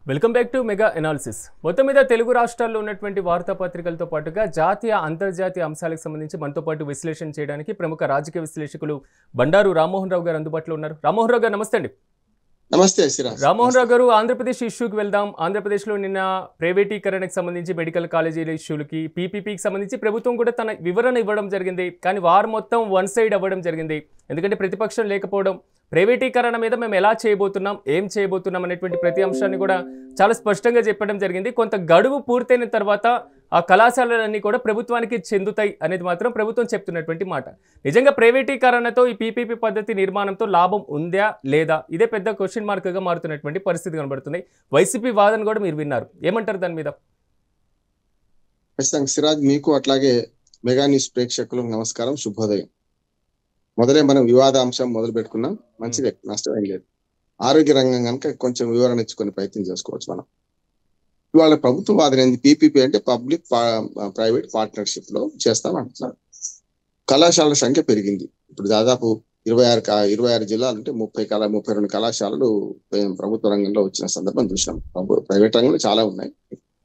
Welcome back to mega analysis. మొత్తం మీద తెలుగు రాష్ట్రాల్లో ఉన్నటువంటి వార్తాపత్రికలతో పాటుగా జాతీయ అంతర్జాతీయ అంశాలకు సంబంధించి మనతో పాటు విశ్లేషణ చేయడానికి ప్రముఖ రాజకీయ విశ్లేషకులు బండారు రామ్మోహన్ రావు గారు అందుబాటులో ఉన్నారు. రామ్మోహన్ రావు గారు నమస్తే అండి. నమస్తే రామ్మోహన్ రావు గారు, ఆంధ్రప్రదేశ్ ఇష్యూకి వెళ్దాం. ఆంధ్రప్రదేశ్లో నిన్న ప్రైవేటీకరణకు సంబంధించి మెడికల్ కాలేజీల ఇష్యూలకి పీపీపీకి సంబంధించి ప్రభుత్వం కూడా తన వివరణ ఇవ్వడం జరిగింది. కానీ వారు మొత్తం వన్ సైడ్ అవ్వడం జరిగింది. ఎందుకంటే ప్రతిపక్షం లేకపోవడం, ప్రైవేటీకరణ మీద మేము ఎలా చేయబోతున్నాం, ఏం చేయబోతున్నాం అనేటువంటి ప్రతి అంశాన్ని కూడా చాలా స్పష్టంగా చెప్పడం జరిగింది. కొంత గడువు పూర్తయిన తర్వాత ఆ కళాశాలలన్నీ కూడా ప్రభుత్వానికి చెందుతాయి అనేది మాత్రం ప్రభుత్వం చెప్తున్నటువంటి మాట. నిజంగా ప్రైవేటీకరణతో ఈ పీపీపీ పద్ధతి నిర్మాణంతో లాభం ఉందా లేదా, ఇదే పెద్ద క్వశ్చన్ మార్క్గా మారుతున్నటువంటి పరిస్థితి కనబడుతుంది. వైసీపీ వాదన కూడా మీరు విన్నారు, ఏమంటారు దాని మీద? సిరాజ్, మీకు అట్లాగే మెగా న్యూస్ ప్రేక్షకులకు నమస్కారం, శుభోదయం. మొదలే మనం వివాదాంశం మొదలు పెట్టుకున్నాం, మంచిదే, నష్టం ఏం లేదు. ఆరోగ్య రంగం కనుక కొంచెం వివరణ ఇచ్చుకునే ప్రయత్నం చేసుకోవచ్చు మనం. ఇవాళ ప్రభుత్వ వాదన ఏంది? పీపీపీ అంటే పబ్లిక్ ప్రైవేట్ పార్ట్నర్షిప్ లో చేస్తామంటున్నారు. కళాశాలల సంఖ్య పెరిగింది. ఇప్పుడు దాదాపు 26 జిల్లాలు అంటే 32 కళాశాలలు ప్రభుత్వ రంగంలో వచ్చిన సందర్భం చూసినాం. ప్రైవేట్ రంగంలో చాలా ఉన్నాయి.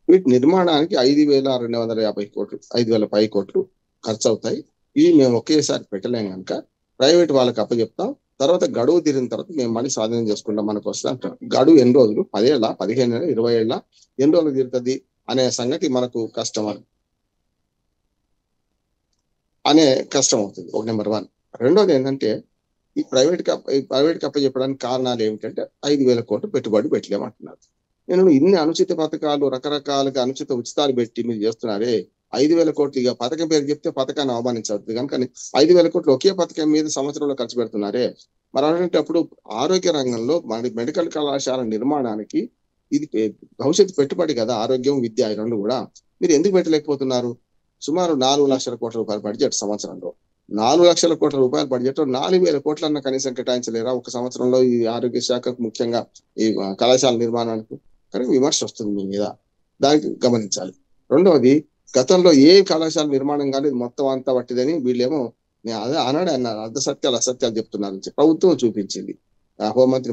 వీటి నిర్మాణానికి 5,250 కోట్లు, 5,000 పై కోట్లు ఖర్చు అవుతాయి. ఇవి మేము ఒకేసారి పెట్టలేం కనుక ప్రైవేట్ వాళ్ళకి అప్పచెప్తాం, తర్వాత గడువు తీరిన తర్వాత మేము మళ్ళీ స్వాధీనం చేసుకుంటాం, మనకు వస్తుంది అంటారు. గడువు ఎన్ని రోజులు? 10 ఏళ్ళ, 15 ఏళ్ళ, 20 ఏళ్ళ, ఎన్ని రోజులు తీరుతుంది అనే సంగతి మనకు కష్టం అవుతుంది. ఒక నెంబర్ 1. రెండోది ఏంటంటే ఈ ప్రైవేట్ అప్పచెప్పడానికి కారణాలు ఏమిటంటే 5,000 కోట్లు పెట్టుబడి పెట్టలేమంటున్నారు. నేను ఇన్ని అనుచిత పథకాలు, రకరకాలుగా అనుచిత ఉచితాలు పెట్టి మీరు చేస్తున్నారే, 5,000 కోట్లు ఇక పథకం పేరు చెప్తే పథకాన్ని అవమానించవద్దు కనుక 5,000 కోట్లు ఒకే పథకం మీద సంవత్సరంలో ఖర్చు పెడుతున్నారే. మరి అలాంటప్పుడు ఆరోగ్య రంగంలో మెడికల్ కళాశాల నిర్మాణానికి ఇది భవిష్యత్తు పెట్టుబడి కదా, ఆరోగ్యం, విద్య, ఈ రెండు కూడా. మీరు ఎందుకు పెట్టలేకపోతున్నారు? సుమారు 4 లక్షల కోట్ల రూపాయల బడ్జెట్ సంవత్సరంలో. 4 లక్షల కోట్ల రూపాయల బడ్జెట్ 4,000 కోట్లన్న కనీసం కేటాయించలేరా ఒక సంవత్సరంలో ఈ ఆరోగ్య శాఖకు, ముఖ్యంగా ఈ కళాశాల నిర్మాణానికి? కానీ విమర్శ వస్తుంది మీ మీద, దానికి గమనించాలి. రెండవది, గతంలో ఏ కళాశాల నిర్మాణం కాలేదు, మొత్తం అంతా పట్టిదని వీళ్ళేమో అన్నాడు అన్నారు. అసత్యాలు చెప్తున్నారు. ప్రభుత్వం చూపించింది. హోంమంత్రి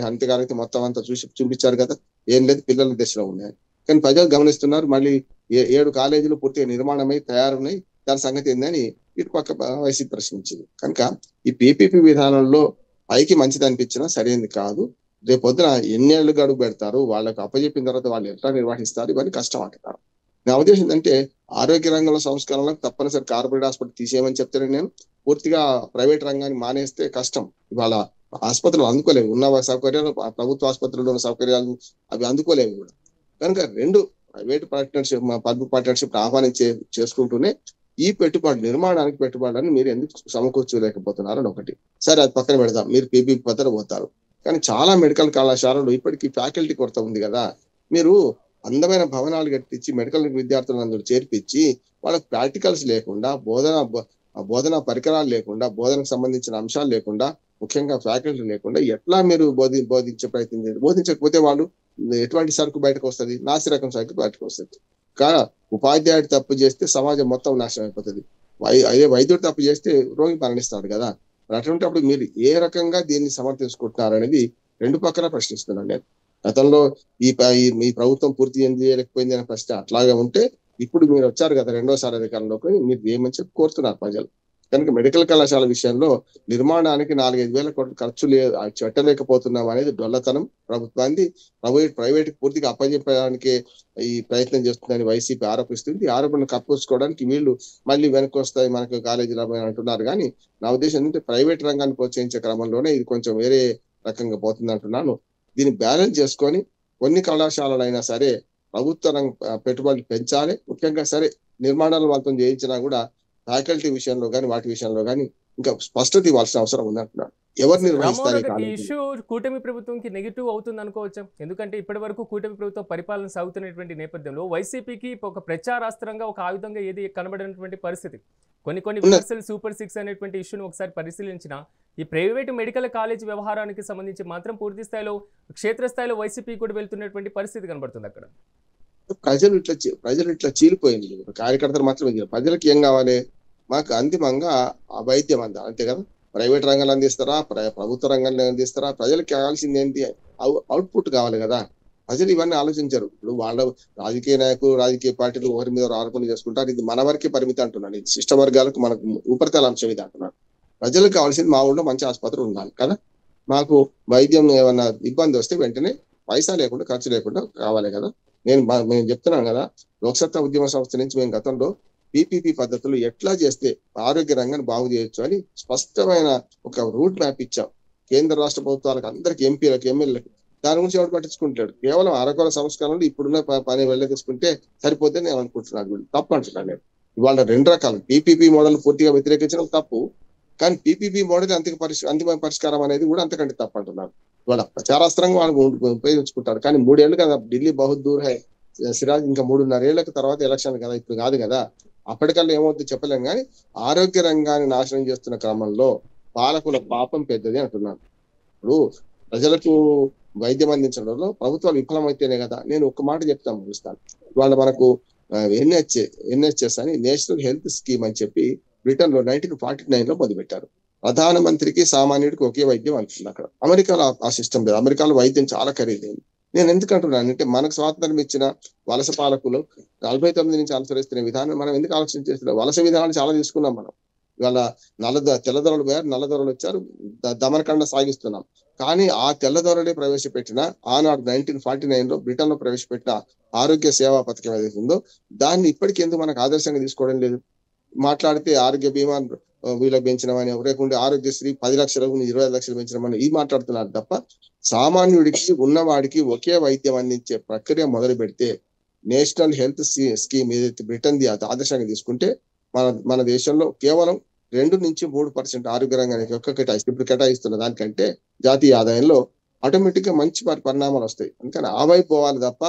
హంతి గారు అయితే మొత్తం అంతా చూపించారు కదా, ఏం లేదు, పిల్లల దశలో ఉన్నాయి. కానీ ప్రజలు గమనిస్తున్నారు. మళ్ళీ 7 కాలేజీలు పూర్తిగా నిర్మాణమై తయారున్నాయి, దాని సంగతి ఏందని ఇటు పక్క వైసీపీ ప్రశ్నించింది. కనుక ఈ పీపీపీ విధానంలో పైకి మంచిది అనిపించినా సరైనది కాదు. రేపు పొద్దున ఎన్నేళ్లు గడువు పెడతారు, వాళ్ళకు అప్పచెప్పిన తర్వాత వాళ్ళు ఎట్లా నిర్వహిస్తారు, ఇవన్నీ కష్టం అంటున్నారు. నా ఉద్దేశం ఏంటంటే ఆరోగ్య రంగంలో సంస్కరణలకు తప్పనిసరి కార్పొరేట్ హాస్పిటల్ తీసేయమని చెప్తాను నేను. పూర్తిగా ప్రైవేట్ రంగాన్ని మానేస్తే కష్టం. ఇవాళ ఆసుపత్రులు అందుకోలేవు, ఉన్న సౌకర్యాలు, ప్రభుత్వ ఆసుపత్రుల్లో ఉన్న సౌకర్యాలు అవి అందుకోలేవు కూడా. కనుక 2 ప్రైవేట్ పార్ట్నర్షిప్, పబ్లిక్ పార్ట్నర్షిప్ చేసుకుంటూనే ఈ నిర్మాణానికి పెట్టుబడులను మీరు ఎందుకు సమకూర్చలేకపోతున్నారు అని ఒకటి. సరే, అది పక్కన పెడదాం, మీరు పీపీపీ పద్ధతి పోతారు. కానీ చాలా మెడికల్ కళాశాలలు ఇప్పటికీ ఫ్యాకల్టీ కొరత ఉంది కదా. మీరు అందమైన భవనాలు కట్టించి మెడికల్ విద్యార్థులందరూ చేర్పించి వాళ్ళకి ప్రాక్టికల్స్ లేకుండా, బోధన పరికరాలు లేకుండా, బోధనకు సంబంధించిన అంశాలు లేకుండా, ముఖ్యంగా ఫ్యాకల్టీ లేకుండా ఎట్లా మీరు బోధించే ప్రయత్నం చేయాలి? బోధించకపోతే వాళ్ళు ఎటువంటి సరుకు బయటకు వస్తుంది? నాసిరకం సరుకు బయటకు వస్తుంది. ఉపాధ్యాయుడు తప్పు చేస్తే సమాజం మొత్తం నాశనం అయిపోతుంది. అదే వైద్యుడు తప్పు చేస్తే రోగి మరణిస్తాడు కదా. అటువంటిప్పుడు మీరు ఏ రకంగా దీన్ని సమర్థించుకుంటున్నారు అనేది 2 పక్కన ప్రశ్నిస్తున్నాను నేను. గతంలో ఈ ప్రభుత్వం పూర్తి ఏం చేయలేకపోయింది అనే ప్రశ్న అట్లాగే ఉంటే, ఇప్పుడు మీరు వచ్చారు కదా రెండోసారి అధికారంలోకి, మీరు ఏమని చెప్పి కోరుతున్నారు ప్రజలు. కనుక మెడికల్ కళాశాల విషయంలో నిర్మాణానికి 4-5 వేల కోట్ల ఖర్చు పెట్టలేకపోతున్నాం అనేది డొల్లతనం ప్రభుత్వాన్ని. ప్రైవేట్ పూర్తిగా అప్పచెప్పడానికి ఈ ప్రయత్నం చేస్తుందని వైసీపీ ఆరోపిస్తుంది. ఈ ఆరోపణలు కప్పుకోవడానికి వీళ్ళు మళ్ళీ వెనక్కి వస్తాయి మనకు కాలేజీలు అంటున్నారు. కానీ నా ఉద్దేశం ఏంటంటే ప్రైవేట్ రంగాన్ని ప్రోత్సహించే క్రమంలోనే ఇది కొంచెం వేరే రకంగా పోతుంది అంటున్నాను. దీన్ని బ్యాలెన్స్ చేసుకొని కొన్ని కళాశాలలైనా సరే ప్రభుత్వ పెట్టుబడులు పెంచాలి. ముఖ్యంగా సరే నిర్మాణాలు వాళ్ళతో చేయించినా కూడా ఫ్యాకల్టీ విషయంలో కానీ వాటి విషయంలో కానీ ఇంకా స్పష్టత ఇవ్వాల్సిన అవసరం ఉందంటున్నాను. ఎవరు నిర్వహిస్తారు ఈ ఇష్యూ? కూటమి ప్రభుత్వంకి నెగిటివ్ అవుతుంది అనుకోవచ్చు. ఎందుకంటే ఇప్పటి వరకు కూటమి ప్రభుత్వం పరిపాలన సాగుతున్నటువంటి నేపథ్యంలో వైసీపీకి ఒక ప్రచారాస్త్రంగా, ఒక ఆయుధంగా ఏది కనబడినటువంటి పరిస్థితి. కొన్ని విమర్శలు సూపర్ 6 అనేటువంటి ఇష్యూని ఒకసారి పరిశీలించిన ఈ ప్రైవేటు మెడికల్ కాలేజ్ వ్యవహారానికి సంబంధించి మాత్రం పూర్తి స్థాయిలో క్షేత్రస్థాయిలో వైసీపీ కూడా వెళ్తున్నటువంటి పరిస్థితి కనబడుతుంది అక్కడ. ప్రజలు ఇట్లా చీలిపోయింది. కార్యకర్తలు మాత్రం ప్రజలకు ఏం కావాలి? మాకు అంతిమంగా వైద్యం అంతే కదా. ప్రైవేట్ రంగాలు అందిస్తారా, ప్రభుత్వ రంగాన్ని అందిస్తారా? ప్రజలకు కావాల్సింది ఏంటి? అవుట్పుట్ కావాలి కదా. ప్రజలు ఇవన్నీ ఆలోచించారు. ఇప్పుడు వాళ్ళ రాజకీయ నాయకులు, రాజకీయ పార్టీలు ఒకరి మీద ఆరోపణలు చేసుకుంటారు. ఇది మన వరకే పరిమితి అంటున్నాను. ఇది శిష్ట వర్గాలకు మనకు ఉపరితల అంశం ఇది అంటున్నాను. ప్రజలకు కావాల్సింది మా ఊళ్ళో మంచి ఆసుపత్రి ఉండాలి కదా. మాకు వైద్యం ఏమన్నా ఇబ్బంది వస్తే వెంటనే పైసా లేకుండా, ఖర్చు లేకుండా కావాలి కదా. మేము చెప్తున్నాను కదా, లోక్సత్తా ఉద్యమ సంస్థ నుంచి మేము గతంలో పీపీపీ పద్ధతులు ఎట్లా చేస్తే ఆరోగ్య రంగాన్ని బాగు చేయొచ్చు అని స్పష్టమైన ఒక రూట్ మ్యాప్ ఇచ్చాం కేంద్ర రాష్ట్ర ప్రభుత్వాలకు, అందరికి, ఎంపీలకు, ఎమ్మెల్యేలకు. దాని గురించి ఎవరు పట్టించుకుంటాడు? కేవలం అరకొర సంస్కరణలు ఇప్పుడున్న పని వెళ్ళి తీసుకుంటే సరిపోతే నేను అనుకుంటున్నాను. వీళ్ళు తప్పు అంటున్నాను నేను. ఇవాళ 2 రకాలు పీపీపీ మోడల్ పూర్తిగా వ్యతిరేకించడం తప్పు, కానీ పీపీపీ మోడల్ అంతిమ పరిష్కారం అనేది కూడా అంతకంటే తప్పు అంటున్నారు. ఇవాళ ప్రచారాస్త్రంగా వాళ్ళు ఉపయోగించుకుంటారు, కానీ 3 ఏళ్ళు కదా, ఢిల్లీ బహుత్ దూర్ హై సిరాజ్, ఇంకా 3.5 ఏళ్ల తర్వాత ఎలక్షన్ కదా, ఇప్పుడు కాదు కదా. అప్పటికల్లా ఏమవుతుందో చెప్పలేం, కానీ ఆరోగ్య రంగాన్ని నాశనం చేస్తున్న క్రమంలో పాలకుల పాపం పెద్దది అంటున్నాను. ఇప్పుడు ప్రజలకు వైద్యం అందించడంలో ప్రభుత్వాలు విఫలమైతేనే కదా. నేను ఒక మాట చెప్తాను, ముగిస్తాను. ఇవాళ మనకు ఎన్హెచ్ఎస్ అని నేషనల్ హెల్త్ స్కీమ్ అని చెప్పి బ్రిటన్ లో 1949 లో మొదలుపెట్టారు. ప్రధానమంత్రికి సామాన్యుడికి ఒకే వైద్యం అంటుంది. అక్కడ అమెరికాలో ఆ సిస్టమ్ లేదు. అమెరికాలో వైద్యం చాలా ఖరీదైంది. నేను ఎందుకు అంటున్నాను అంటే, మనకు స్వాతంత్రం ఇచ్చిన వలస పాలకులు 49 నుంచి అనుసరిస్తున్న విధానం మనం ఎందుకు ఆలోచించేస్తున్నాం? వలస విధానాలు చాలా తీసుకున్నాం మనం. ఇవాళ తెల్లదొరలు పోయారు, నల్లదొరలు వచ్చారు, దమనకండ సాగిస్తున్నాం. కానీ ఆ తెల్లదొరలే ప్రవేశపెట్టిన ఆనాడు 1949 లో బ్రిటన్ లో ప్రవేశపెట్టిన ఆరోగ్య సేవా పథకం ఏదైతే ఉందో దాన్ని ఇప్పటికీ ఎందుకు మనకు ఆదర్శంగా తీసుకోవడం లేదు? మాట్లాడితే ఆరోగ్య బీమా వీళ్ళకి పెంచినామని, లేకుంటే ఆరోగ్యశ్రీ 10 లక్షలకు 25 లక్షలు పెంచినామని ఈ మాట్లాడుతున్నారు తప్ప, సామాన్యుడికి, ఉన్నవాడికి ఒకే వైద్యం అందించే ప్రక్రియ మొదలు పెడితే, నేషనల్ హెల్త్ స్కీమ్ ఏదైతే బ్రిటన్ ది ఆదర్శంగా తీసుకుంటే, మన దేశంలో కేవలం 2-3% ఆరోగ్య రంగానికి ఇప్పుడు కేటాయిస్తున్న దానికంటే జాతీయ ఆదాయంలో ఆటోమేటిక్ గా మంచి పరిణామాలు వస్తాయి. అందుకని ఆ వైపు పోవాలి తప్ప,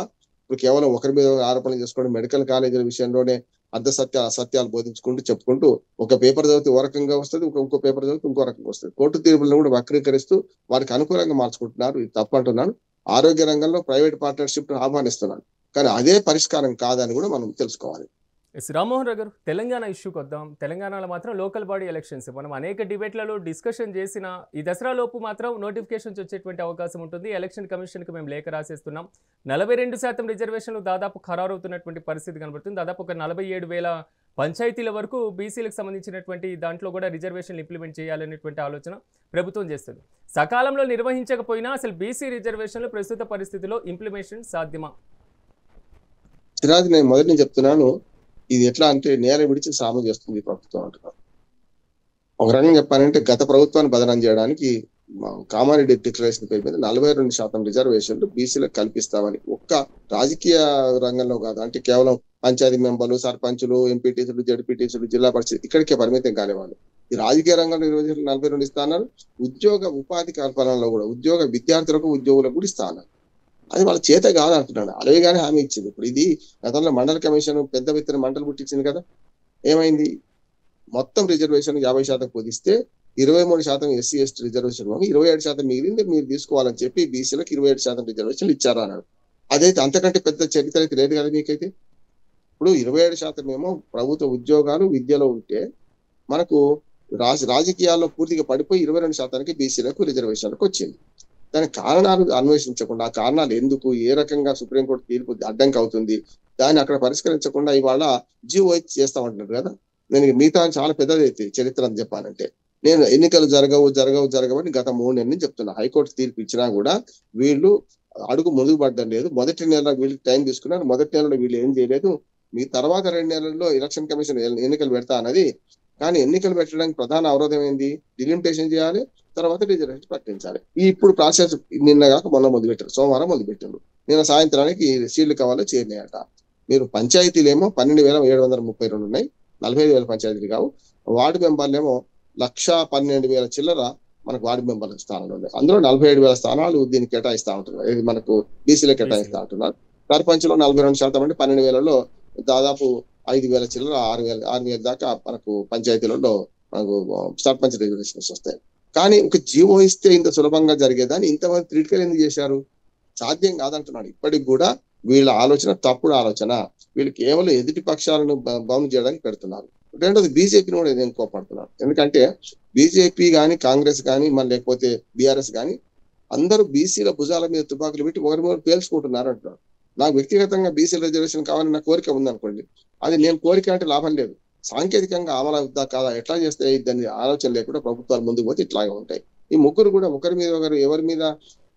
ఇప్పుడు కేవలం ఒకరి మీద ఆరోపణలు చేసుకోవడం, మెడికల్ కాలేజీల విషయంలోనే అసత్యాలు బోధించుకుంటూ చెప్పుకుంటూ ఒక పేపర్ చదివితే ఓ రకంగా వస్తుంది, ఇంకో పేపర్ చదివితే ఇంకో రకంగా వస్తుంది. కోర్టు తీర్పులను కూడా వక్రీకరిస్తూ వారికి అనుకూలంగా మార్చుకుంటున్నారు. ఇది తప్పు అంటున్నాను. ఆరోగ్య రంగంలో ప్రైవేట్ పార్ట్నర్షిప్ ఆహ్వానిస్తున్నాను, కానీ అదే పరిష్కారం కాదని కూడా మనం తెలుసుకోవాలి. రామ్మోహన్ రావు గారు, తెలంగాణ ఇష్యూకి వద్దాం. తెలంగాణలో మాత్రం లోకల్ బాడీ ఎలక్షన్స్ మనం అనేక డిబేట్లలో డిస్కషన్ చేసిన ఈ దసరా లోపు మాత్రం నోటిఫికేషన్స్ వచ్చేటువంటి అవకాశం ఉంటుంది. ఎలక్షన్ కమిషన్కి మేము లేఖ రాసేస్తున్నాం. 42% రిజర్వేషన్లు దాదాపు ఖరారవుతున్నటువంటి పరిస్థితి కనబడుతుంది. దాదాపు ఒక 47,000 పంచాయతీల వరకు బీసీలకు సంబంధించినటువంటి దాంట్లో కూడా రిజర్వేషన్లు ఇంప్లిమెంట్ చేయాలనేటువంటి ఆలోచన ప్రభుత్వం చేస్తుంది. సకాలంలో నిర్వహించకపోయినా అసలు బీసీ రిజర్వేషన్లు ప్రస్తుత పరిస్థితిలో ఇంప్లిమెంటేషన్ సాధ్యమా? సిరాజ్, నేను మొదటి నుంచి చెప్తున్నాను, ఇది ఎట్లా అంటే నేల విడిచి సాము చేస్తుంది ప్రభుత్వం అంటున్నారు. ఒక రకంగా చెప్పాలంటే, గత ప్రభుత్వాన్ని బదనం చేయడానికి కామారెడ్డి డిక్లరేషన్ పేరు మీద 42% రిజర్వేషన్లు బీసీలకు కల్పిస్తామని ఒక్క రాజకీయ రంగంలో కాదు, అంటే కేవలం పంచాయతీ మెంబర్లు, సర్పంచులు, ఎంపీటీసీలు, జడ్పీటీసీలు, జిల్లా పరిషత్ ఇక్కడికే పరిమితం కానివాళ్ళు. ఈ రాజకీయ రంగంలో 42 ఇస్తా అన్నారు. ఉపాధి కల్పనలో కూడా విద్యార్థులకు, ఉద్యోగులకు కూడా ఇస్తా అన్నారు. అది వాళ్ళ చేత కాదంటున్నాడు. అలాగేగానే హామీ ఇచ్చింది. ఇప్పుడు ఇది గతంలో మండల కమిషన్ పెద్ద ఎత్తున మంటలు పుట్టించింది కదా. ఏమైంది? మొత్తం రిజర్వేషన్ 50% కుదిస్తే 23% ఎస్సీ ఎస్టీ రిజర్వేషన్ 27% మిగిలింది మీరు తీసుకోవాలని చెప్పి బీసీలకు 27% రిజర్వేషన్లు ఇచ్చారా అన్నాడు. అదైతే అంతకంటే పెద్ద చరిత్ర అయితే లేదు కదా మీకైతే. ఇప్పుడు 27% ఏమో ప్రభుత్వ ఉద్యోగాలు, విద్యలో ఉంటే, మనకు రాజకీయాల్లో పూర్తిగా పడిపోయి 22%కి బీసీలకు రిజర్వేషన్లకు వచ్చింది. దాని కారణాలు అన్వేషించకుండా, ఆ కారణాలు ఎందుకు, ఏ రకంగా సుప్రీంకోర్టు తీర్పు అడ్డంకి అవుతుంది, దాన్ని అక్కడ పరిష్కరించకుండా ఇవాళ జీవో చేస్తామంటున్నారు కదా. నేను మిగతా చాలా పెద్దదైతే చరిత్ర అని చెప్పాలంటే, నేను ఎన్నికలు జరగవని గత 3 నెలల నుంచి చెప్తున్నా. హైకోర్టు తీర్పు ఇచ్చినా కూడా వీళ్ళు అడుగు ముందుకు పడ్డం లేదు. మొదటి నెల వీళ్ళు టైం తీసుకున్నారు. మొదటి నెలలో వీళ్ళు ఏం చేయలేదు. మీ తర్వాత 2 నెలల్లో ఎలక్షన్ కమిషన్ ఎన్నికలు పెడతా అన్నది. కానీ ఎన్నికలు పెట్టడానికి ప్రధాన అవరోధం ఏంది? డిలిమిటేషన్ చేయాలి, తర్వాత రిజర్వేషన్ ప్రకటించాలి. ఇప్పుడు ప్రాసెస్ నిన్న కాక మొన్న మొదలుపెట్టారు, సోమవారం మొదలుపెట్టారు. నిన్న సాయంత్రానికి సీళ్లు కావాలో చేరినాయట. మీరు పంచాయతీలేమో 12,732 ఉన్నాయి, 45,000 పంచాయతీలు కావు. వార్డు మెంబర్లేమో 1,12,000 చిల్లర మనకు వార్డు మెంబర్ల స్థానాలు ఉన్నాయి. అందులో 47,000 స్థానాలు దీన్ని కేటాయిస్తా ఉంటున్నారు, ఇది మనకు బీసీలో కేటాయిస్తా ఉంటున్నారు. సర్పంచ్లో 42% అంటే 12,000లో దాదాపు 5,000 చిల్లర 6,000 దాకా మనకు పంచాయతీలలో మనకు సర్పంచ్ రిజర్వేషన్స్ వస్తాయి. కానీ ఒక జీవో ఇస్తే ఇంత సులభంగా జరిగేదాన్ని ఇంతమంది క్రిటికల్ ఎందుకు చేశారు? సాధ్యం కాదంటున్నాడు. ఇప్పటికి కూడా వీళ్ళ ఆలోచన తప్పుడు ఆలోచన. వీళ్ళు కేవలం ఎదుటి పక్షాలను బౌండ్ చేయడానికి పెడుతున్నారు. రెండోది బీజేపీని కూడా నేను కోపడుతున్నాను. ఎందుకంటే బీజేపీ కానీ, కాంగ్రెస్ కానీ, మరి లేకపోతే బీఆర్ఎస్ కానీ అందరూ బీసీల భుజాల మీద తుపాకులు పెట్టి ఒకరి మీద పేల్చుకుంటున్నారు అంటున్నారు. నాకు వ్యక్తిగతంగా బీసీ రిజర్వేషన్ కావాలని నా కోరిక ఉందనుకోండి, అది నేను కోరిక అంటే లాభం లేదు, సాంకేతికంగా అమలు అవుతా కాదా, ఎట్లా చేస్తే దాన్ని ఆలోచన లేకుండా ప్రభుత్వాలు ముందుకు పోతే ఇట్లాగే ఉంటాయి. ఈ ముగ్గురు కూడా ఒకరి మీద ఒకరు ఎవరి మీద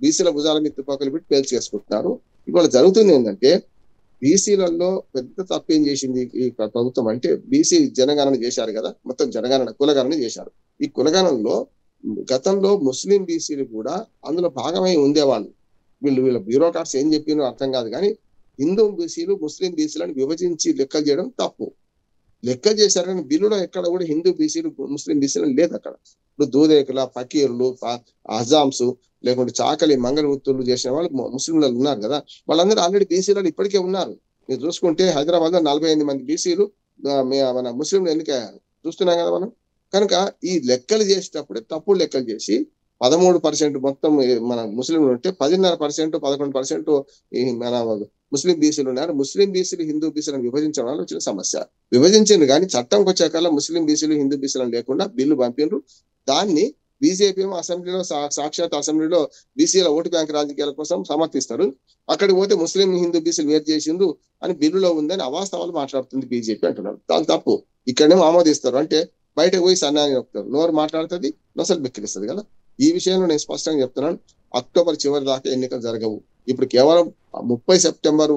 బీసీల భుజాల మీద తుపాకులు పెట్టి పేల్చేసుకుంటున్నారు. ఇవాళ జరుగుతుంది ఏంటంటే బీసీలలో పెద్ద తప్పేం చేసింది ఈ ప్రభుత్వం అంటే, బీసీ జనగణన చేశారు కదా, మొత్తం జనగణన కులగణన చేశారు. ఈ కులగణనలో గతంలో ముస్లిం బీసీలు కూడా అందులో భాగమై ఉండేవాళ్ళు. వీళ్ళ బ్యూరోక్రాట్స్ ఏం చెప్పినో అర్థం కాదు, కానీ హిందూ బీసీలు ముస్లిం బీసీలను విభజించి లెక్కలు చేయడం తప్పు. లెక్కలు చేశారు కానీ బిల్లులో ఎక్కడ కూడా హిందూ బీసీలు ముస్లిం బీసీలు లేదు. అక్కడ ఇప్పుడు దూదేకుల, ఫకీర్లు, అజామ్స్, లేకుంటే చాకలి, మంగళవృత్తులు చేసిన వాళ్ళు ముస్లింలు ఉన్నారు కదా, వాళ్ళందరూ ఆల్రెడీ బీసీలలో ఇప్పటికే ఉన్నారు. మీరు చూసుకుంటే హైదరాబాద్ లో 48 మంది బీసీలు మన ముస్లింలు ఎన్నికయ్యారు, చూస్తున్నాం కదా మనం. కనుక ఈ లెక్కలు చేసేటప్పుడే తప్పుడు లెక్కలు చేసి 13% మొత్తం మన ముస్లింలు ఉంటే 10.5%, 11% మన ముస్లిం బీసీలు ఉన్నారు. ముస్లిం బీసీలు హిందూ బీసీలను విభజించడం వల్ల వచ్చిన సమస్య. విభజించింది కానీ చట్టంకి వచ్చాకల్లా ముస్లిం బీసీలు హిందూ బీసీలను లేకుండా బిల్లు పంపిండ్రు. దాన్ని బీజేపీ అసెంబ్లీలో సాక్షాత్ అసెంబ్లీలో బీసీల ఓటు బ్యాంక్ రాజకీయాల కోసం సమర్థిస్తారు. అక్కడికి పోతే ముస్లిం హిందూ బీసీలు వేరు చేసిండ్రు అని బిల్లులో ఉందని అవాస్తవాలు మాట్లాడుతుంది బీజేపీ అంటున్నారు. దాని తప్పు. ఇక్కడనేమో ఆమోదిస్తారు, అంటే బయటకు పోయి సన్నాన్ని చెప్తారు, నోరు మాట్లాడుతుంది, నొసలు బెక్కిరిస్తుంది కదా. ఈ విషయంలో నేను స్పష్టంగా చెప్తున్నాను, అక్టోబర్ చివరి దాకా ఎన్నికలు జరగవు. ఇప్పుడు కేవలం 30 సెప్టెంబరు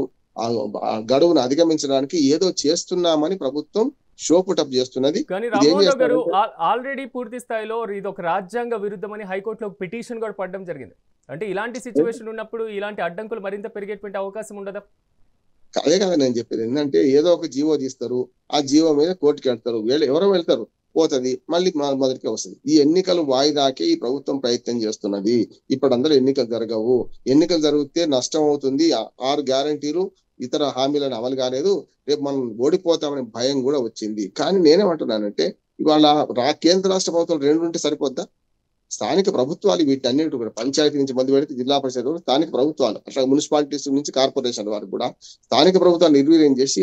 గడువును అధిగమించడానికి ఏదో చేస్తున్నామని ప్రభుత్వం షోపుటప్ చేస్తున్నది. కానీ రామ్మోహన్ గారు ఆల్రెడీ పూర్తి స్థాయిలో ఇది ఒక రాజ్యాంగ విరుద్ధమని హైకోర్టులో పిటిషన్ కూడా పడడం జరిగింది. అంటే ఇలాంటి సిచ్యువేషన్ ఉన్నప్పుడు ఇలాంటి అడ్డంకులు మరింత పెరిగేటువంటి అవకాశం ఉండదా? అదే కదా నేను చెప్పేది. ఏంటంటే ఏదో ఒక జీవో తీస్తారు, ఆ జీవో మీద కోర్టుకి వెళ్తారు, ఎవరో వెళ్తారు, పోతుంది, మళ్ళీ మొదటికే వస్తుంది. ఈ ఎన్నికలు వాయిదాకే ఈ ప్రభుత్వం ప్రయత్నం చేస్తున్నది. ఇప్పుడు అందరూ ఎన్నికలు జరగవు, ఎన్నికలు జరిగితే నష్టం అవుతుంది, 6 గ్యారంటీలు ఇతర హామీలను అమలు కాలేదు, రేపు మనం ఓడిపోతామనే భయం కూడా వచ్చింది. కానీ నేనేమంటున్నానంటే ఇవాళ కేంద్ర రాష్ట్ర ప్రభుత్వం 2 ఉంటే సరిపోద్దా? స్థానిక ప్రభుత్వాలు వీటన్నిటి కూడా పంచాయతీ నుంచి మొదలు పెడితే జిల్లా పరిషత్ స్థానిక ప్రభుత్వాలు, అట్లా మున్సిపాలిటీస్ నుంచి కార్పొరేషన్ వరకు కూడా స్థానిక ప్రభుత్వాలు నిర్వీర్యం చేసి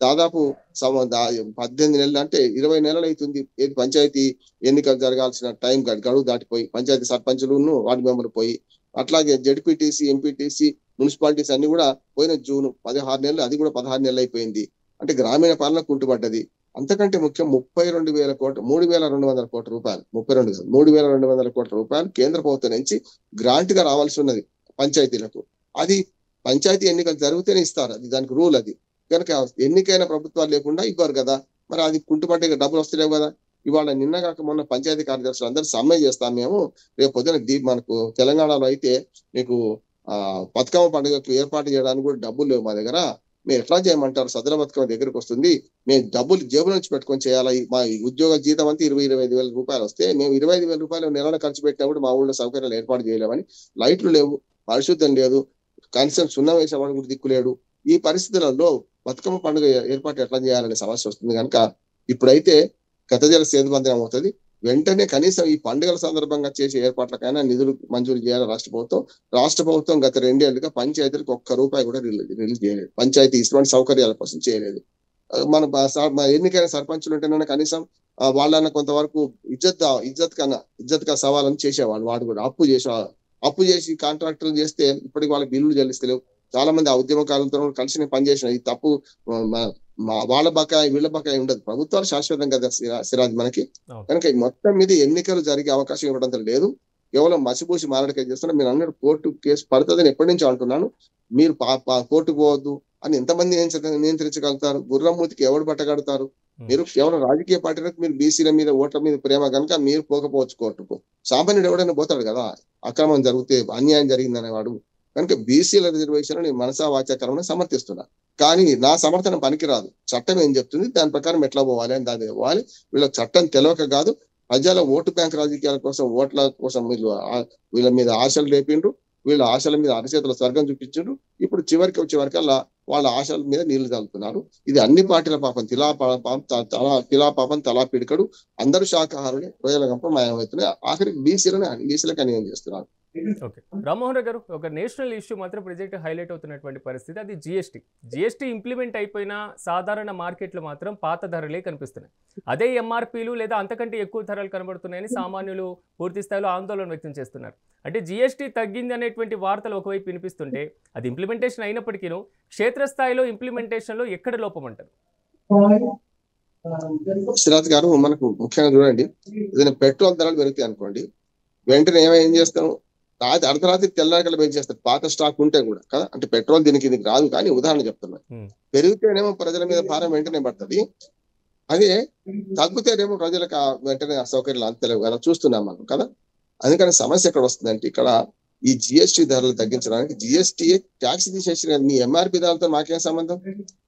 దాదాపు 18 నెలలు అంటే 20 నెలలు అవుతుంది పంచాయతీ ఎన్నికలు జరగాల్సిన టైం గడువు దాటిపోయి, పంచాయతీ సర్పంచులను వార్డు మెంబర్లు పోయి, అట్లాగే జెడ్పీటీసీ, ఎంపీటీసీ, మున్సిపాలిటీస్ అన్ని కూడా పోయిన జూన్ 16 నెలలు, అది కూడా 16 నెలలు అయిపోయింది. అంటే గ్రామీణ పాలన కుంటుపడ్డది. అంతకంటే ముఖ్యం 32,000 కోట్లు, 3,200 కోట్ల రూపాయలు, 3,200 కోట్ల రూపాయలు కేంద్ర ప్రభుత్వం నుంచి గ్రాంట్ గా రావాల్సి ఉన్నది పంచాయతీలకు. అది పంచాయతీ ఎన్నికలు జరిగితేనే ఇస్తారు, అది దానికి రూల్. అది కనుక ఎన్నికైన ప్రభుత్వాలు లేకుండా ఇవ్వరు కదా, మరి అది కుంటుపడ్డే డబ్బులు వస్తలేవు కదా. ఇవాళ నిన్నగాక మొన్న పంచాయతీ కార్యదర్శులు అందరూ సమ్మె చేస్తాం మేము, రేపు పొద్దున మనకు తెలంగాణలో అయితే మీకు బతుకమ్మ పండుగకు ఏర్పాటు చేయడానికి కూడా డబ్బులు లేవు మా దగ్గర, మేము ఎట్లా చేయమంటారు, సదర బతుకమ్మ దగ్గరకు వస్తుంది, మేము డబ్బులు జేబుల నుంచి పెట్టుకొని చేయాలా, మా ఉద్యోగ జీతం అంతా 25,000 రూపాయలు వస్తే మేము 25,000 రూపాయలు నెలలో ఖర్చు పెట్టినప్పుడు మా ఊళ్ళో సౌకర్యాలు ఏర్పాటు చేయలేమని, లైట్లు లేవు, పరిశుద్ధం లేదు, కనీసం సున్నం వేసేవాడు కూడా దిక్కులేడు. ఈ పరిస్థితులలో బతుకమ్మ పండుగ ఏర్పాటు ఎట్లా చేయాలనే సమస్య వస్తుంది. కనుక ఇప్పుడైతే గతజల సేతుబంధనం అవుతుంది, వెంటనే కనీసం ఈ పండుగల సందర్భంగా చేసే ఏర్పాట్లకైనా నిధులు మంజూరు చేయాలి రాష్ట్ర ప్రభుత్వం. రాష్ట్ర ప్రభుత్వం గత 2 ఏళ్లుగా పంచాయతీలకు ఒక్క రూపాయి కూడా రిలీజ్ చేయలేదు, పంచాయతీ ఇటువంటి సౌకర్యాల కోసం చేయలేదు. మన ఎన్నికైన సర్పంచులు ఉంటేనే కనీసం వాళ్ళన్న కొంతవరకు ఇజ్జత్ కా సవాలని చేసేవాళ్ళు. వాడు కూడా అప్పు చేసి కాంట్రాక్టర్లు చేస్తే ఇప్పటికి వాళ్ళకి బిల్లులు చెల్లిస్తలేవు. చాలా మంది ఆ ఉద్యమకారులతో కలిసి నేను పనిచేసిన, ఈ తప్పు వాళ్ళ బకాయి వీళ్ళ బకాయి ఉండదు, ప్రభుత్వాలు శాశ్వతం కదా సిరాజ్ మనకి. కనుక మొత్తం మీద ఎన్నికలు జరిగే అవకాశం ఇవ్వడం లేదు, కేవలం మసిపూసి మారడికాయ చేస్తున్నా. మీరు అన్నట్టు కోర్టు కేసు పడుతుందని ఎప్పటి నుంచో అంటున్నాను. మీరు కోర్టుకు పోవద్దు అని ఎంతమంది నియంత్రించగలుగుతారు? గుర్రమూతికి ఎవరు పట్టగలుగుతారు? మీరు కేవలం రాజకీయ పార్టీలకు మీరు బీసీల మీద ఓట్ల మీద ప్రేమ కనుక మీరు పోకపోవచ్చు కోర్టుకు. సామాన్యుడు ఎవడైనా పోతాడు కదా, అక్రమం జరిగితే అన్యాయం జరిగిందనేవాడు. కనుక బీసీల రిజర్వేషన్ నేను మనసా వాచాకరణ సమర్థిస్తున్నా, కానీ నా సమర్థన పనికిరాదు. చట్టం ఏం చెప్తుంది దాని ప్రకారం ఎట్లా పోవాలి అని దాన్ని పోవాలి. వీళ్ళకి చట్టం తెలియక కాదు, ప్రజల ఓటు బ్యాంక్ రాజకీయాల కోసం, ఓట్ల కోసం వీళ్ళ మీద ఆశలు రేపిండ్రు, వీళ్ళ ఆశల మీద అరచేతుల స్వర్గం చూపించారు. ఇప్పుడు చివరికి వచ్చేవరకల్లా వాళ్ళ ఆశల మీద నీళ్లు చల్లుతున్నారు. ఇది అన్ని పార్టీల పాపం, తిలా పాపం తలా పిడికడు. అందరూ శాఖాహారులే, ప్రజల గంప మాయమవుతున్నాయి. ఆఖరికి బీసీలకు అన్యాయం చేస్తున్నారు. ఓకే. రామ్మోహన్ రావు గారు, ఒక నేషనల్ ఇష్యూ మాత్రం ప్రెజెంట్ హైలైట్ అవుతున్నటువంటి పరిస్థితి అది జీఎస్టీ. జీఎస్టీ ఇంప్లిమెంట్ అయిపోయిన సాధారణ మార్కెట్లు మాత్రం పాత ధరలే కనిపిస్తున్నాయి. అదే ఎంఆర్పీలు లేదా అంతకంటే ఎక్కువ ధరలు కనబడుతున్నాయని సామాన్యులు పూర్తి స్థాయిలో ఆందోళన వ్యక్తం చేస్తున్నారు. అంటే జీఎస్టీ తగ్గింది అనేటువంటి వార్తలు ఒకవైపు వినిపిస్తుంటే అది ఇంప్లిమెంటేషన్ అయినప్పటికీ క్షేత్రస్థాయిలో ఇంప్లిమెంటేషన్లో ఎక్కడ లోపం అంటారు? శ్రీనాథ్ గారు, మనకు ముఖ్యంగా చూడండి, ఏదైనా పెట్రోల్ ధరలు పెరుగుతాయి అనుకోండి, వెంటనే ఏం చేస్తాం, అర్ధరాత్రి తెల్లారికల్లా పెంచేస్తారు చేస్తారు, పాత స్టాక్ ఉంటే కూడా కదా. అంటే పెట్రోల్ దీనికి రాదు, కానీ ఉదాహరణ చెప్తున్నాను. పెరిగితేనేమో ప్రజల మీద భారం వెంటనే పడుతుంది, అదే తగ్గుతేనేమో ప్రజలకు వెంటనే అసౌకర్యాలు అంతలేవు కదా, చూస్తున్నాం మనం కదా. అందుకని సమస్య ఎక్కడ వస్తుందంటే, ఇక్కడ ఈ జిఎస్టీ ధరలు తగ్గించడానికి జిఎస్టీ ట్యాక్స్ తీసేసిన మీ ఎంఆర్పి ధరలతో మాకేం సంబంధం?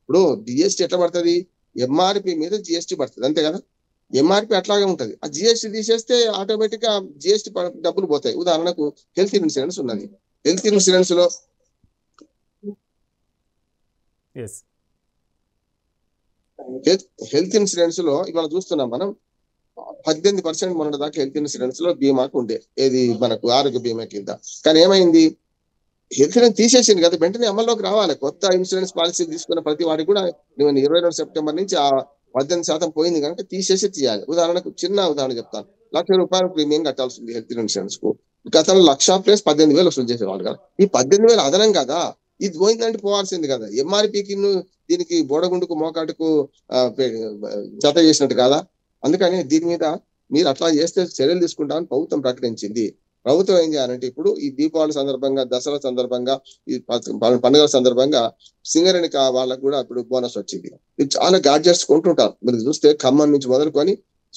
ఇప్పుడు జిఎస్టీ ఎట్లా పడుతుంది, ఎంఆర్పి మీద జిఎస్టీ పడుతుంది, అంతే కదా. ఎంఆర్పి అట్లాగే ఉంటది, ఆ జిఎస్టీ తీసేస్తే ఆటోమేటిక్ గా జిఎస్టీ డబ్బులు పోతాయి. ఉదాహరణకు హెల్త్ ఇన్సూరెన్స్ ఉన్నది, హెల్త్ ఇన్సూరెన్స్ లో హెల్త్ ఇన్సూరెన్స్ లో ఇవాళ చూస్తున్నాం మనం 18% మొన్నటి దాకా హెల్త్ ఇన్సూరెన్స్ లో బీమాకు ఉండే, ఏది మనకు ఆరోగ్య బీమా కింద. కానీ ఏమైంది, హెల్త్ ఇన్సూరెన్స్ తీసేసింది కదా, వెంటనే అమల్లోకి రావాలి. కొత్త ఇన్సూరెన్స్ పాలసీ తీసుకున్న ప్రతి వాడికి కూడా 22 సెప్టెంబర్ నుంచి ఆ 18% పోయింది కనుక తీసేసి తీయాలి. ఉదాహరణకు చిన్న ఉదాహరణ చెప్తాను, ₹1,00,000 ప్రీమియం కట్టాల్సింది హెల్త్ ఇన్సూరెన్స్ కు. గతంలో 1,00,000 + 18,000 వసూలు చేసేవాళ్ళు కదా. ఈ 18,000 అదనం కదా, ఇది పోయిందంటే పోవాల్సింది కదా. ఎంఆర్పికి దీనికి బోడగుండుకు మోకాటుకు జత చేసినట్టు కదా. అందుకని దీని మీద మీరు అట్లా చేస్తే చర్యలు తీసుకుంటామని ప్రభుత్వం ప్రకటించింది. ప్రభుత్వం ఏం చేయాలంటే, ఇప్పుడు ఈ దీపావళి సందర్భంగా, దసరా సందర్భంగా, ఈ పండుగల సందర్భంగా సింగరేణి వాళ్ళకు కూడా ఇప్పుడు బోనస్ వచ్చింది. ఇది చాలా గ్యాడ్జెట్స్ కొంటుంటారు. మీరు చూస్తే ఖమ్మం నుంచి మొదలుకొని,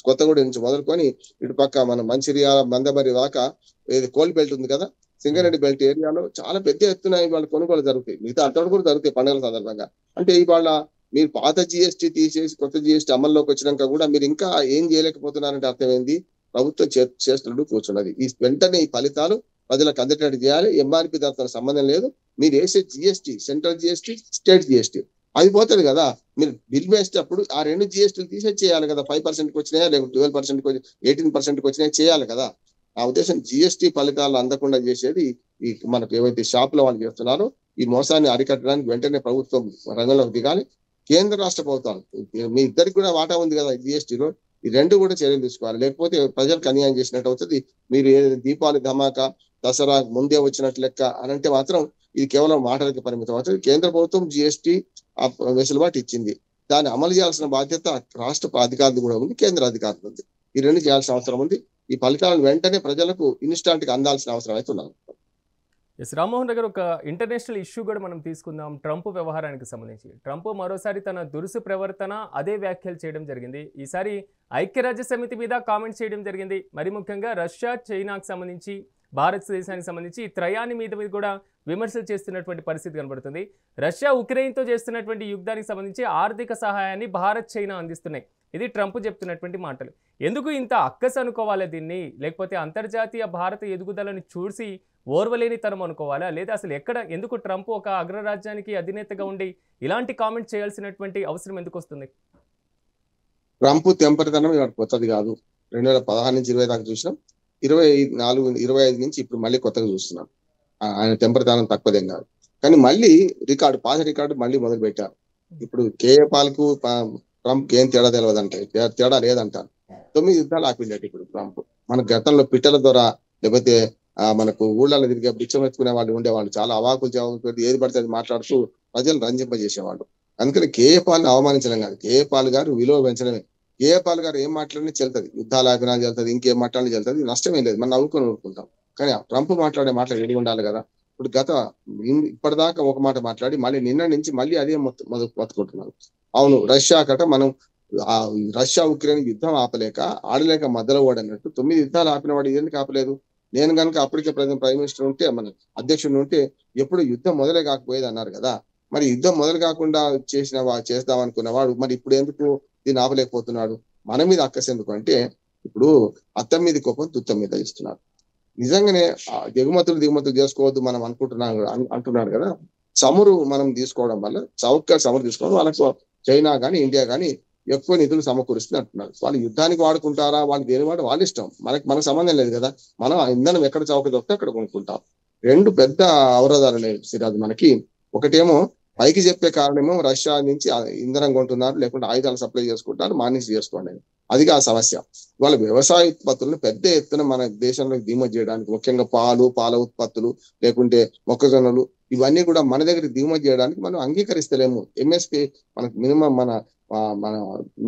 కొత్తగూడెం నుంచి మొదలుకొని, ఇటు పక్క మన మంచిర్యాల మందమరి దాకా ఏది కోల్ బెల్ట్ ఉంది కదా, సింగరేణి బెల్ట్ ఏరియాలో చాలా పెద్ద ఎత్తున ఇవాళ కొనుగోలు జరుగుతాయి. మిగతా అక్కడ కూడా జరుగుతాయి పండుగల సందర్భంగా. అంటే ఇవాళ మీరు పాత జిఎస్టీ తీసేసి కొత్త జిఎస్టీ అమల్లోకి వచ్చినాక కూడా మీరు ఇంకా ఏం చేయలేకపోతున్నారంటే అర్థమైంది, ప్రభుత్వం చేస్తున్నట్టు కూర్చున్నది. ఈ వెంటనే ఈ ఫలితాలు ప్రజలకు అందేటట్టు చేయాలి. ఎంఆర్పి ధరతో సంబంధం లేదు, మీరు వేసే GST, central GST, state GST అది పోతుంది కదా. మీరు బిల్ వేసేటప్పుడు ఆ 2 జిఎస్టీలు తీసేసి చేయాలి కదా. 5% వచ్చినాయా, లేకపోతే 12% 18% వచ్చినాయా చేయాలి కదా. ఆ ఉద్దేశం జిఎస్టీ ఫలితాలు అందకుండా చేసేది ఈ మనకు ఏవైతే షాపుల వాళ్ళు చేస్తున్నారో ఈ మోసాన్ని అరికట్టడానికి వెంటనే ప్రభుత్వం రంగంలోకి దిగాలి. కేంద్ర రాష్ట్ర ప్రభుత్వాలు మీ ఇద్దరికి కూడా వాటా ఉంది కదా జిఎస్టీలో, ఈ రెండు కూడా చర్యలు తీసుకోవాలి. లేకపోతే ప్రజలకు అన్యాయం చేసినట్టు అవుతుంది. మీరు దీపావళి ధమాకా, దసరా ముందే వచ్చినట్టు లెక్క అనంటే మాత్రం ఇది కేవలం మాటలకి పరిమితం అవుతుంది. కేంద్ర ప్రభుత్వం జిఎస్టీ వెసులుబాటు ఇచ్చింది, దాన్ని అమలు చేయాల్సిన బాధ్యత రాష్ట్ర అధికారులు కూడా ఉంది, కేంద్ర అధికారులు ఉంది. ఈ రెండు చేయాల్సిన అవసరం ఉంది. ఈ ఫలితాలను వెంటనే ప్రజలకు ఇన్స్టాంట్ గా అందాల్సిన అవసరం అయితే ఉన్నది. రామ్మోహన్ రావు గారు, ఒక ఇంటర్నేషనల్ ఇష్యూ కూడా మనం తీసుకుందాం. ట్రంప్ వ్యవహారానికి సంబంధించి ట్రంప్ మరోసారి తన దురుసు ప్రవర్తన అదే వ్యాఖ్యలు చేయడం జరిగింది. ఈసారి ఐక్యరాజ్య సమితి మీద కామెంట్స్ చేయడం జరిగింది. మరి ముఖ్యంగా రష్యా, చైనాకు సంబంధించి, భారతదేశానికి సంబంధించి ఈ త్రయాన్ని మీద కూడా విమర్శలు చేస్తున్నటువంటి పరిస్థితి కనబడుతుంది. రష్యా ఉక్రెయిన్తో చేస్తున్నటువంటి యుద్ధానికి సంబంధించి ఆర్థిక సహాయాన్ని భారత్, చైనా అందిస్తున్నాయి. ఇది ట్రంప్ చెప్తున్నటువంటి మాటలు. ఎందుకు ఇంత అక్కసు అనుకోవాలి దీన్ని, లేకపోతే అంతర్జాతీయ భారత ఎదుగుదలను చూసి ఓర్వలేని తరం అనుకోవాలా, లేదా అసలు ఎందుకు ట్రంప్ ఒక అగ్రరాజ్యానికి అధినేతగా ఉండి ఇలాంటి కామెంట్ చేయాల్సినటువంటి అవసరం ఎందుకు వస్తుంది? ట్రంప్ తెంపరితనం కొత్తది కాదు. 2016 నుంచి 20 దాకా చూసినాం, 24, 25 నుంచి ఇప్పుడు మళ్ళీ కొత్తగా చూస్తున్నాం. ఆయన టెంపరితనం తక్కువదేం కాదు, కానీ మళ్ళీ పాత రికార్డు మళ్ళీ మొదలు పెట్టారు. ఇప్పుడు కేఏ పాల్కు ట్రంప్ ఏం తేడా తెలియదంట, తేడా లేదంటారు. 9 యుద్ధాలు ఆపిండేటి ఇప్పుడు ట్రంప్. మన గతంలో పిట్టల ద్వారా, లేకపోతే మనకు ఊళ్ళలో తిరిగే బిచ్చం ఎత్తుకునే వాళ్ళు ఉండేవాళ్ళు, చాలా అవాకులు జవాబు ఏది పడితే అది మాట్లాడుతూ ప్రజలు రంజింపజేసేవాళ్ళు. అందుకని కేఏ పాల్ని అవమానించడం కాదు, కేఏ పాల్ గారు విలువ పెంచడమే. కేఏ పాల్ గారు ఏం మాట్లాడినా చెల్తుంది, యుద్ధాల అభినాలు చెల్తుంది, ఇంకేం మాట్లాడినా చెల్తుంది, నష్టమేం లేదు, మనం నవ్వుకొని ఊరుకుంటాం. కానీ ట్రంప్ మాట్లాడే మాటలు ఎడిగి ఉండాలి కదా. ఇప్పుడు ఇప్పటిదాకా ఒక మాట మాట్లాడి మళ్ళీ నిన్న నుంచి మళ్ళీ అదే మొత్తుకుంటున్నారు. అవును, రష్యా కట మనం రష్యా ఉక్రెయిన్ యుద్ధం ఆపలేక ఆడలేక మధ్యలో వాడన్నట్టు 9 యుద్ధాలు ఆపిన వాడు ఎందుకు ఆపలేదు? నేను కనుక అప్పటికే ప్రైమ్ మినిస్టర్ ఉంటే, మన అధ్యక్షుడు ఉంటే ఎప్పుడు యుద్ధం మొదలే కాకపోయేది అన్నారు కదా. మరి యుద్ధం మొదలు కాకుండా చేద్దాం అనుకున్నవాడు మరి ఇప్పుడు ఎందుకు దీన్ని ఆపలేకపోతున్నాడు? మన మీద అక్కసు ఎందుకు అంటే, ఇప్పుడు అత్తం మీద కోపం తుత్తం మీద ఇస్తున్నారు. నిజంగానే దిగుమతులు చేసుకోవద్దు మనం అంటున్నారు కదా. చమురు మనం తీసుకోవడం వల్ల చమురు తీసుకోవడం వాళ్ళకు చైనా కానీ ఇండియా కానీ ఎక్కువ నిధులు సమకూరుస్తుంది అంటున్నారు. వాళ్ళు యుద్ధానికి వాడుకుంటారా, వాళ్ళు దేని వాడు వాళ్ళ ఇష్టం, మనకు సంబంధం లేదు కదా. మనం ఆ ఇంధనం ఎక్కడ చౌక దొరికితే అక్కడ కొనుక్కుంటాం. రెండు పెద్ద అవరోధాలు ఉన్నాయి సిరాజ్ మనకి. ఒకటేమో పైకి చెప్పే కారణమేమో రష్యా నుంచి ఇంధనం కొంటున్నారు, లేకుంటే ఆయుధాలు సప్లై చేసుకుంటున్నారు, మానిస్ చేసుకోండి. అదిగా ఆ సమస్య. వాళ్ళ వ్యవసాయ ఉత్పత్తులను పెద్ద ఎత్తున మన దేశంలోకి దిగుమతి చేయడానికి, ముఖ్యంగా పాల ఉత్పత్తులు, లేకుంటే మొక్కజొన్నలు, ఇవన్నీ కూడా మన దగ్గర దిగుమతి చేయడానికి మనం అంగీకరిస్తలేము. ఎంఎస్పి మనకు మినిమం మన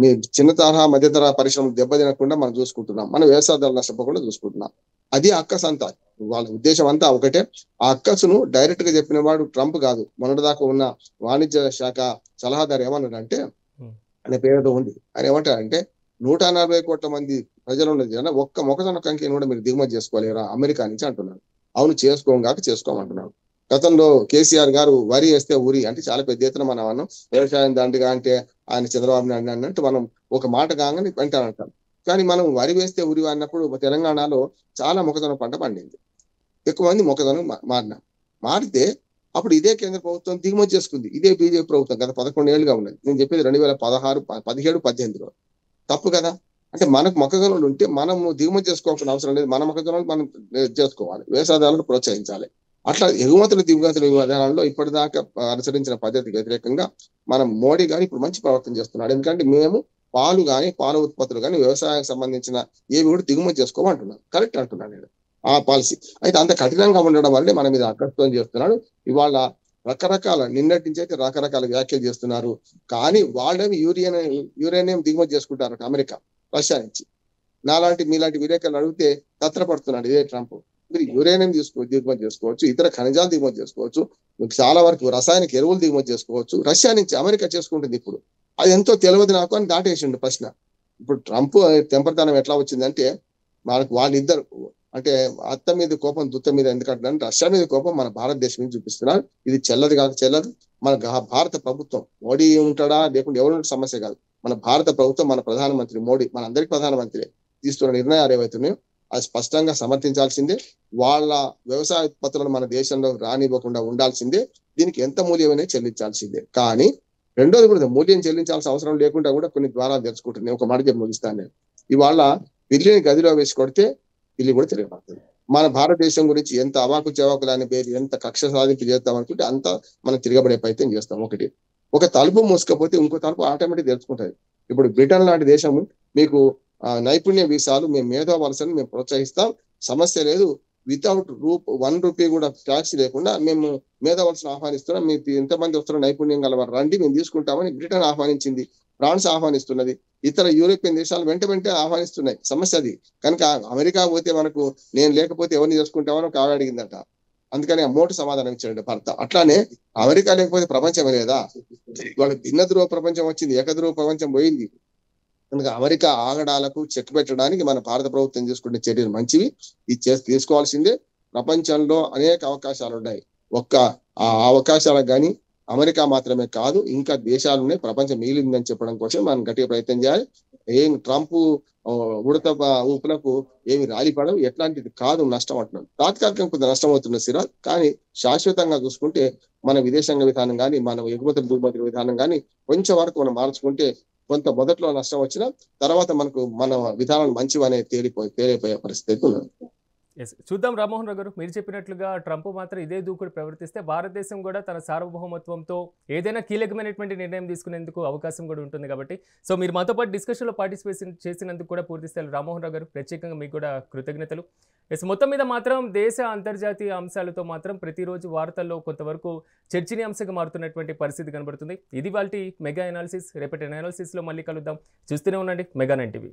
మీ చిన్న తరహా మధ్య తరహా పరిశ్రమలు దెబ్బతినకుండా మనం చూసుకుంటున్నాం, మన వ్యవసాయదారులు నష్టపోకుండా చూసుకుంటున్నాం. అది అక్కస్ అంతా. వాళ్ళ ఉద్దేశం అంతా ఒకటే. ఆ అక్కసును డైరెక్ట్ గా చెప్పిన వాడు ట్రంప్ కాదు. మొన్నటిదాకా ఉన్న వాణిజ్య శాఖ సలహాదారు ఏమన్నాడంటే, అనే పేరుతో ఉంది, ఆయన ఏమంటారంటే 140 కోట్ల మంది ప్రజలు ఉన్నది జన ఒక్క మొక్కజొన్న కంకిని కూడా మీరు దిగుమతి చేసుకోలేరా అమెరికా నుంచి అంటున్నారు. అవును, చేసుకోమంటున్నాడు. గతంలో కేసీఆర్ గారు వరి వేస్తే ఉరి అంటే చాలా పెద్ద ఎత్తున మనం అన్నాం, వ్యవసాయం దండిగా అంటే ఆయన చంద్రబాబు నాయుడు అన్నట్టు మనం ఒక మాట కాగానే వెంటాడంటాం. కానీ మనం వరి వేస్తే ఉరి అన్నప్పుడు తెలంగాణలో చాలా మొక్కజొన్న పంట పండింది, ఎక్కువ మంది మొక్కజొన్న మారితే అప్పుడు ఇదే కేంద్ర ప్రభుత్వం దిగుమతి చేసుకుంది. ఇదే బీజేపీ ప్రభుత్వం గత 11 ఏళ్ళుగా ఉన్నది. నేను చెప్పేది 2016, 17, 18లో. తప్పు కదా. అంటే మనకు మొక్కజొన్నలు ఉంటే మనం దిగుమతి చేసుకోవాల్సిన అవసరం లేదు, మన మొక్కజొన్నలు మనం చేసుకోవాలి, వ్యవసాయదారులను ప్రోత్సహించాలి. అట్లా దిగుమతుల విధానంలో ఇప్పటిదాకా అనుసరించిన పద్ధతికి వ్యతిరేకంగా మనం మోడీ గారు ఇప్పుడు మంచి ప్రవర్తన చేస్తున్నాడు. ఎందుకంటే మేము పాలు కానీ పాల ఉత్పత్తులు కానీ వ్యవసాయానికి సంబంధించిన ఏవి కూడా దిగుమతి చేసుకోమంటున్నాను. కరెక్ట్ అంటున్నాను నేను ఆ పాలసీ. అయితే అంత కఠినంగా ఉండడం వల్లే మన మీద అకస్తం చేస్తున్నాడు. ఇవాళ నిన్నటి నుంచి అయితే రకరకాల వ్యాఖ్యలు చేస్తున్నారు. కానీ వాళ్ళేమి యురేనియం దిగుమతి చేసుకుంటారు అమెరికా, రష్యా నుంచి. మీలాంటి విలేకరులు అడిగితే తత్రపడుతున్నాడు ఇదే ట్రంప్. మీరు యురేనియం దిగుమతి చేసుకోవచ్చు, ఇతర ఖనిజాలు దిగుమతి చేసుకోవచ్చు, మీకు చాలా వరకు రసాయనిక ఎరువులు దిగుమతి చేసుకోవచ్చు. రష్యా నుంచి అమెరికా చేసుకుంటుంది ఇప్పుడు. అది ఎంతో తెలియదు నాకు అని దాటేసిండు ప్రశ్న. ఇప్పుడు ట్రంప్ తెంపరితనం ఎట్లా వచ్చిందంటే, వాళ్ళిద్దరు అంటే అత్త మీద కోపం దుత్త మీద ఎందుకంటే రష్యా మీద కోపం మన భారతదేశం మీద చూపిస్తున్నారు. ఇది చెల్లదు. మన భారత ప్రభుత్వం, మోడీ ఉంటాడా లేకుంటే ఎవరు సమస్య కాదు, మన భారత ప్రభుత్వం, మన ప్రధానమంత్రి మోడీ, మన అందరికి ప్రధానమంత్రి తీసుకున్న నిర్ణయాలు ఏవైతున్నాయో అది స్పష్టంగా సమర్థించాల్సిందే. వాళ్ళ వ్యవసాయ ఉత్పత్తులను మన దేశంలో రానివ్వకుండా ఉండాల్సిందే. దీనికి ఎంత మూల్యమైనా చెల్లించాల్సిందే. కానీ రెండోది కూడా మూల్యం చెల్లించాల్సిన అవసరం లేకుండా కూడా కొన్ని ద్వారాలు తెరుచుకుంటుంది. ఒక మాట చెప్పి ముగిస్తాను నేను. ఇవాళ పిల్లిని గదిలో వేసి కొడితే పిల్లి కూడా తిరగబడుతుంది. మన భారతదేశం గురించి ఎంత అవాకు చెవాకులు అనే పేరు, ఎంత కక్ష సాధింపు చేస్తాం అనుకుంటే అంత మనం తిరగబడే ప్రయత్నం చేస్తాం. ఒక తలుపు మూసుకపోతే ఇంకో తలుపు ఆటోమేటిక్ తెరుచుకుంటుంది. ఇప్పుడు బ్రిటన్ లాంటి దేశము మీకు నైపుణ్య వీసాలు, మేము మేధో వలసని మేము ప్రోత్సహిస్తాం, సమస్య లేదు, వితౌట్ ₹1 కూడా ట్యాక్స్ లేకుండా మేము మేధో వలసను ఆహ్వానిస్తున్నాం, మీకు ఎంతమంది వస్తున్న నైపుణ్యం గలవారు రండి మేము తీసుకుంటామని బ్రిటన్ ఆహ్వానించింది, ఫ్రాన్స్ ఆహ్వానిస్తున్నది, ఇతర యూరోపియన్ దేశాలు వెంట ఆహ్వానిస్తున్నాయి. సమస్య అది. కనుక అమెరికా పోతే మనకు నేను లేకపోతే ఎవరిని చేసుకుంటామని ఒక ఆవిడ అడిగిందట. అందుకని ఆ మోటు సమాధానం ఇచ్చాడు భర్త. అట్లానే అమెరికా లేకపోతే ప్రపంచమే లేదా? వాళ్ళకి భిన్న ధ్రువ ప్రపంచం వచ్చింది, ఏకధ్రువ ప్రపంచం పోయింది. కనుక అమెరికా ఆగడాలకు చెక్ పెట్టడానికి మన భారత ప్రభుత్వం తీసుకునే చర్యలు మంచివి, ఇది తీసుకోవాల్సిందే. ప్రపంచంలో అనేక అవకాశాలు ఉన్నాయి. ఆ అవకాశాలకు కానీ అమెరికా మాత్రమే కాదు, ఇంకా దేశాలు ఉన్నాయి, ప్రపంచం మిగిలిందని చెప్పడం కోసం మనం గట్టిగా ప్రయత్నం చేయాలి. ఏం ట్రంప్ ఉడత ఊపులకు ఏమి రాలిపడవు, ఎట్లాంటిది కాదు నష్టం అంటున్నాడు. తాత్కాలికంగా కొంత నష్టం అవుతున్న సిరాజ్, కానీ శాశ్వతంగా చూసుకుంటే మన విదేశాంగ విధానం కానీ మన ఎగుమతుల దిగుమతుల విధానం కానీ కొంచెం వరకు మనం మార్చుకుంటే కొంత మొదట్లో నష్టం వచ్చినా తర్వాత మన విధానాలు మంచివనే తేలిపోయే పరిస్థితి ఉన్నది. చూద్దాం రామ్మోహన్ రావు గారు, మీరు చెప్పినట్లుగా ట్రంప్ మాత్రం ఇదే దూకుడు ప్రవర్తిస్తే భారతదేశం కూడా తన సార్వభౌమత్వంతో ఏదైనా కీలకమైనటువంటి నిర్ణయం తీసుకునేందుకు అవకాశం కూడా ఉంటుంది. కాబట్టి సో మీరు మాతో పాటు డిస్కషన్లో పార్టిసిపేషన్ చేసినందుకు కూడా పూర్తి స్థాయిలో రామ్మోహన్ రావు గారు ప్రత్యేకంగా మీకు కూడా కృతజ్ఞతలు. మొత్తం మీద మాత్రం దేశ అంతర్జాతీయ అంశాలతో మాత్రం ప్రతిరోజు వార్తల్లో కొంతవరకు చర్చనీయాంశంగా మారుతున్నటువంటి పరిస్థితి కనబడుతుంది. ఇది వాళ్ళ మెగా అనాలిసిస్. రేపటి అనాలిసిస్లో మళ్ళీ కలుద్దాం. చూస్తూనే ఉండండి మెగా 9 టీవీ.